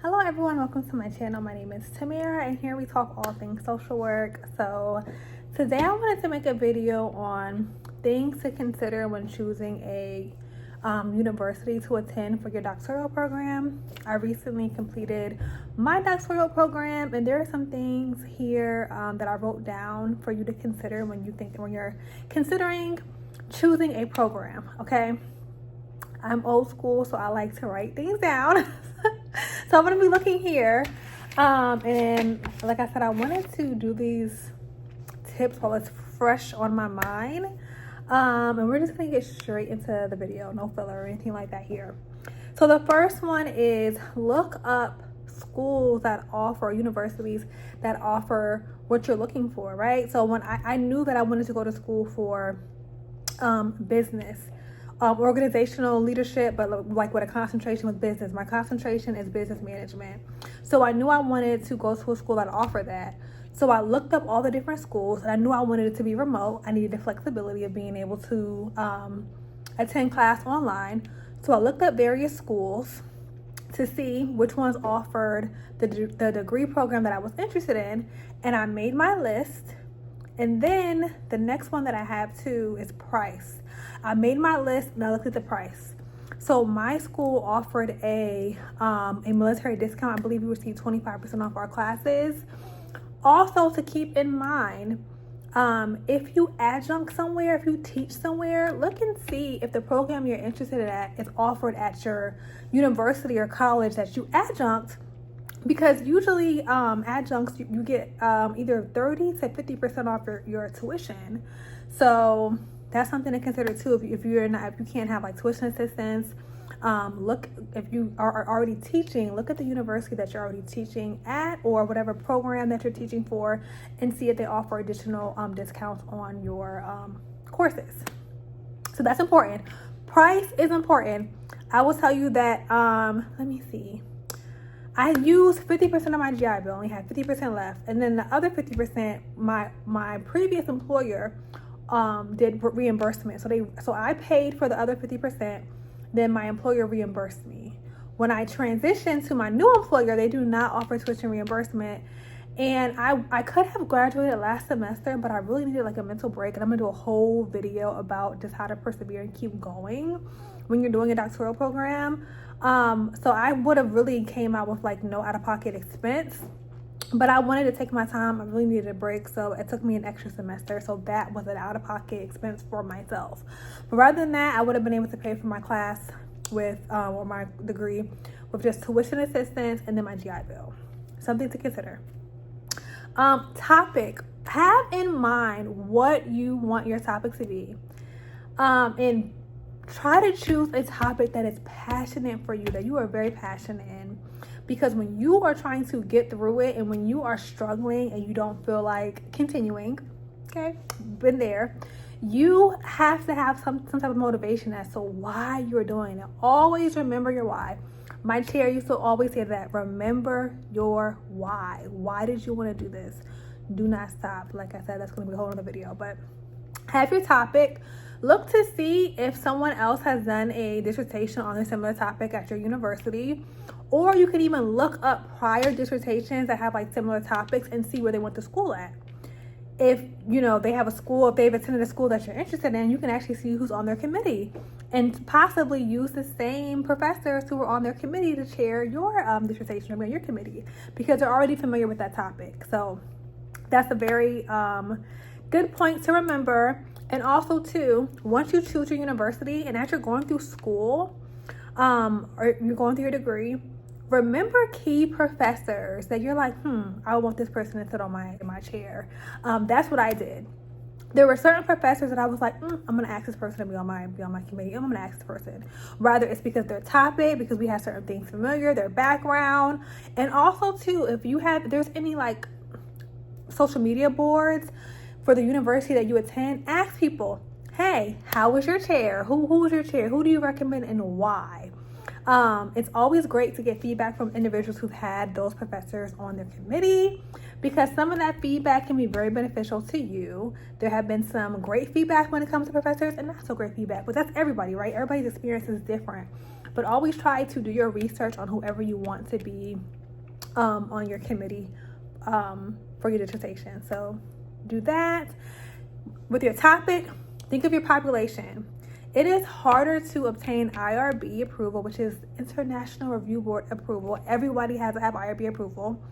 Hello everyone, welcome to my channel. My name is Tamara and here we talk all things social work. So today I wanted to make a video on things to consider when choosing a university to attend for your doctoral program. I recently completed my doctoral program and there are some things here that I wrote down for you to consider when you're considering choosing a program. Okay, I'm old school, so I like to write things down. So I'm going to be looking here. And like I said, I wanted to do these tips while it's fresh on my mind. And we're just going to get straight into the video. No filler or anything like that here. So the first one is look up schools that offer, universities that offer what you're looking for, right? So when I knew that I wanted to go to school for business, organizational leadership, but like with a concentration with business. My concentration is business management. So I knew I wanted to go to a school that offered that. So I looked up all the different schools and I knew I wanted it to be remote. I needed the flexibility of being able to attend class online. So I looked up various schools to see which ones offered the degree program that I was interested in. And I made my list. And then the next one that I have too is price. I made my list and I looked at the price. So my school offered a military discount. I believe we received 25% off our classes. Also to keep in mind, if you adjunct somewhere, if you teach somewhere, look and see if the program you're interested in is offered at your university or college that you adjunct. Because usually adjuncts, you get either 30 to 50% off your tuition. So that's something to consider too. If you can't have like tuition assistance, look, if you are already teaching, look at the university that you're already teaching at or whatever program that you're teaching for and see if they offer additional discounts on your courses. So that's important. Price is important. I will tell you that, let me see. I used 50% of my GI Bill, only had 50% left. And then the other 50%, my previous employer did reimbursement. So I paid for the other 50%, then my employer reimbursed me. When I transitioned to my new employer, they do not offer tuition reimbursement. And I could have graduated last semester, but I really needed like a mental break. And I'm gonna do a whole video about just how to persevere and keep going when you're doing a doctoral program. So I would have really came out with like no out-of-pocket expense, but I wanted to take my time. I really needed a break, so it took me an extra semester. So that was an out-of-pocket expense for myself. But rather than that, I would have been able to pay for my class with or my degree with just tuition assistance and then my GI Bill. Something to consider. Topic. Have in mind what you want your topic to be. And try to choose a topic that is passionate for you, that you are very passionate in. Because when you are trying to get through it and when you are struggling and you don't feel like continuing, okay, been there, you have to have some type of motivation as to why you're doing it. Always remember your why. My chair used to always say that, remember your why. Why did you want to do this? Do not stop. Like I said, that's going to be a whole other video, but have your topic. Look to see if someone else has done a dissertation on a similar topic at your university, or you could even look up prior dissertations that have like similar topics and see where they went to school at. If you know they have a school, if they've attended a school that you're interested in, you can actually see who's on their committee and possibly use the same professors who were on their committee to chair your dissertation or your committee because they're already familiar with that topic. So that's a very good point to remember. And also too, once you choose your university and as you're going through school or you're going through your degree, remember key professors that you're like, I want this person to sit on my chair. That's what I did. There were certain professors that I was like, I'm going to ask this person to be on my committee. I'm going to ask this person. Rather, it's because their topic, because we have certain things familiar, their background. And also too, if there's any like social media boards for the university that you attend, ask people, hey, how was your chair? Who was your chair? Who do you recommend and why? It's always great to get feedback from individuals who've had those professors on their committee because some of that feedback can be very beneficial to you. There have been some great feedback when it comes to professors and not so great feedback, but that's everybody, right? Everybody's experience is different. but always try to do your research on whoever you want to be on your committee for your dissertation. So do that. With your topic, think of your population. It is harder to obtain IRB approval, which is International Review Board approval. Everybody has to have IRB approval.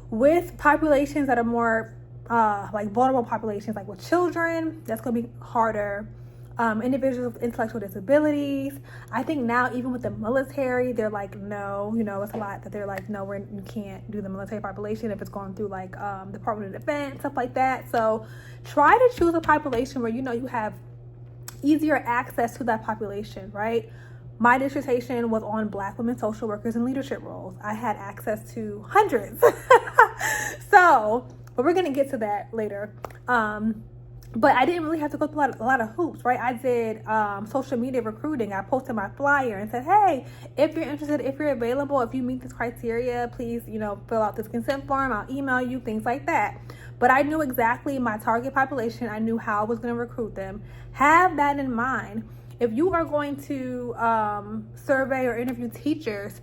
With populations that are more like vulnerable populations, like with children, that's going to be harder. Individuals with intellectual disabilities. I think now even with the military, they're like, no, it's a lot that they're like, no, you can't do the military population if it's going through like Department of Defense, stuff like that. So try to choose a population where you have easier access to that population, right? My dissertation was on Black women social workers in leadership roles. I had access to hundreds. But we're gonna get to that later. But I didn't really have to go through a lot of hoops, right? I did social media recruiting. I posted my flyer and said, hey, if you're interested, if you're available, if you meet this criteria, please, fill out this consent form. I'll email you, things like that. But I knew exactly my target population. I knew how I was going to recruit them. Have that in mind. If you are going to survey or interview teachers,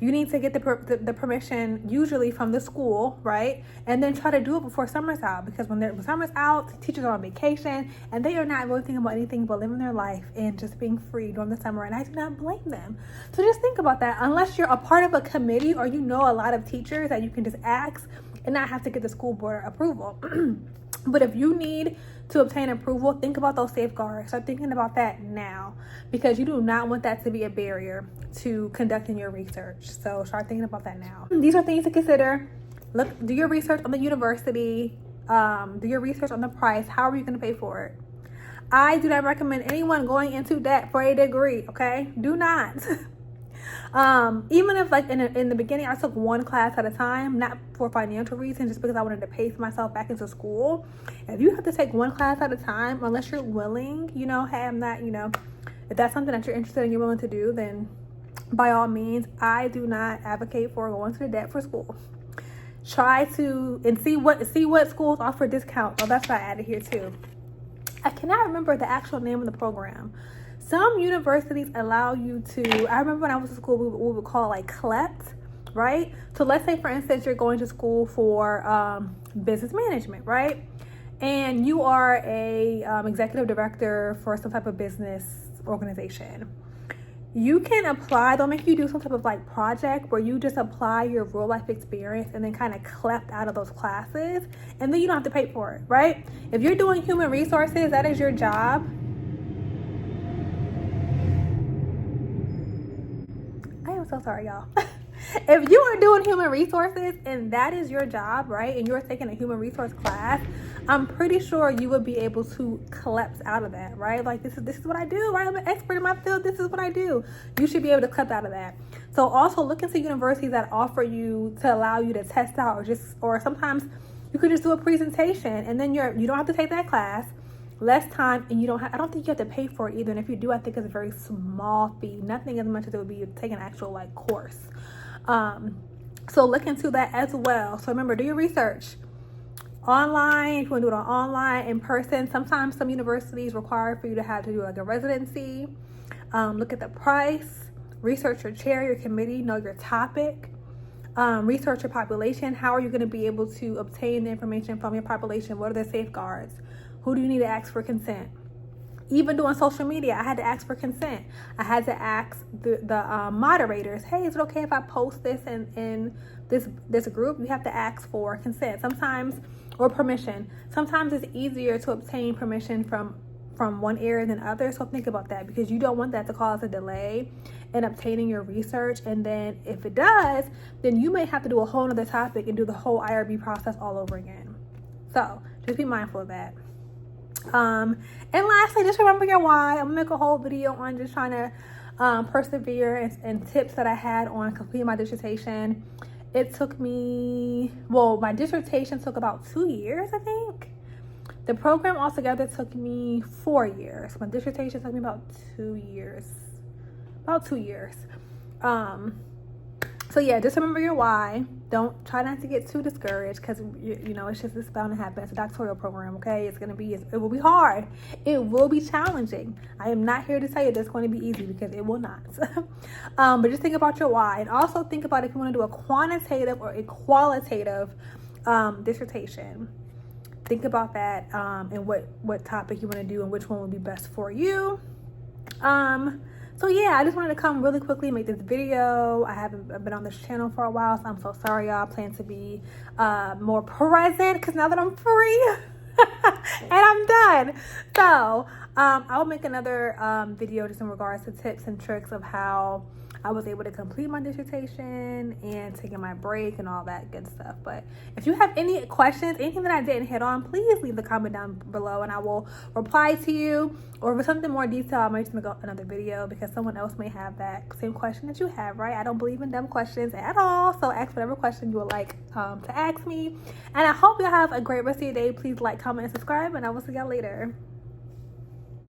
you need to get the permission usually from the school, right? And then try to do it before summer's out, because when summer's out, teachers are on vacation and they are not really thinking about anything but living their life and just being free during the summer. And I do not blame them. So just think about that. Unless you're a part of a committee or you know a lot of teachers that you can just ask and not have to get the school board approval. But if you need to obtain approval, think about those safeguards. Start thinking about that now, because you do not want that to be a barrier to conducting your research. So start thinking about that now. These are things to consider. Do your research on the university. Do your research on the price. How are you going to pay for it? I do not recommend anyone going into debt for a degree. Okay, do not. Even if like in the beginning I took one class at a time, not for financial reasons, just because I wanted to pace myself back into school. If you have to take one class at a time, unless you're willing, hey, I'm not, if that's something that you're interested in, you're willing to do, then by all means. I do not advocate for going to the debt for school. Try to and see what schools offer discounts. Oh, that's what I added here too. I cannot remember the actual name of the program. Some universities allow you to, I remember when I was in school, we would call it like CLEPT, right? So let's say, for instance, you're going to school for business management, right? And you are a executive director for some type of business organization. You can apply, they'll make you do some type of like project where you just apply your real life experience and then kind of CLEPT out of those classes. And then you don't have to pay for it, right? If you're doing human resources, that is your job. So sorry, y'all. If you are doing human resources and that is your job, right, and you're taking a human resource class, I'm pretty sure you would be able to collapse out of that, right? Like this is what I do, right? I'm an expert in my field. This is what I do. You should be able to collapse out of that. So also look into universities that offer you to allow you to test out, or sometimes you could just do a presentation and then you don't have to take that class. Less time, and I don't think you have to pay for it either. And if you do, I think it's a very small fee. Nothing as much as it would be taking an actual like course. So look into that as well. So remember, do your research online. If you want to do it online, in person. Sometimes some universities require for you to do like a residency. Look at the price. Research your chair, your committee. Know your topic. Research your population. How are you going to be able to obtain the information from your population? What are the safeguards? Who do you need to ask for consent? Even doing social media, I had to ask for consent. I had to ask the moderators, hey, is it okay if I post this in this group? You have to ask for consent sometimes, or permission. Sometimes it's easier to obtain permission from one area than others. So think about that, because you don't want that to cause a delay in obtaining your research. And then if it does, then you may have to do a whole other topic and do the whole IRB process all over again. So just be mindful of that. And lastly, just remember your why. I'm gonna make a whole video on just trying to persevere and tips that I had on completing my dissertation. It took me, my dissertation took about 2 years, I think. The program altogether took me 4 years. My dissertation took me about 2 years. So yeah, just remember your why. Don't try not to get too discouraged, because you know it's bound to happen. It's a doctoral program, okay? It will be hard. It will be challenging. I am not here to tell you that it's going to be easy, because it will not. But just think about your why, and also think about if you want to do a quantitative or a qualitative dissertation. Think about that, and what topic you want to do and which one would be best for you. So yeah, I just wanted to come really quickly and make this video. I've been on this channel for a while, so I'm so sorry, y'all. I plan to be more present, because now that I'm free and I'm done. So I'll make another video just in regards to tips and tricks of how I was able to complete my dissertation and taking my break and all that good stuff. But if you have any questions, anything that I didn't hit on, please leave the comment down below and I will reply to you. Or if it's something more detailed, I might just make another video, because someone else may have that same question that you have, right? I don't believe in dumb questions at all. So ask whatever question you would like to ask me. And I hope you have a great rest of your day. Please like, comment, and subscribe, and I will see y'all later.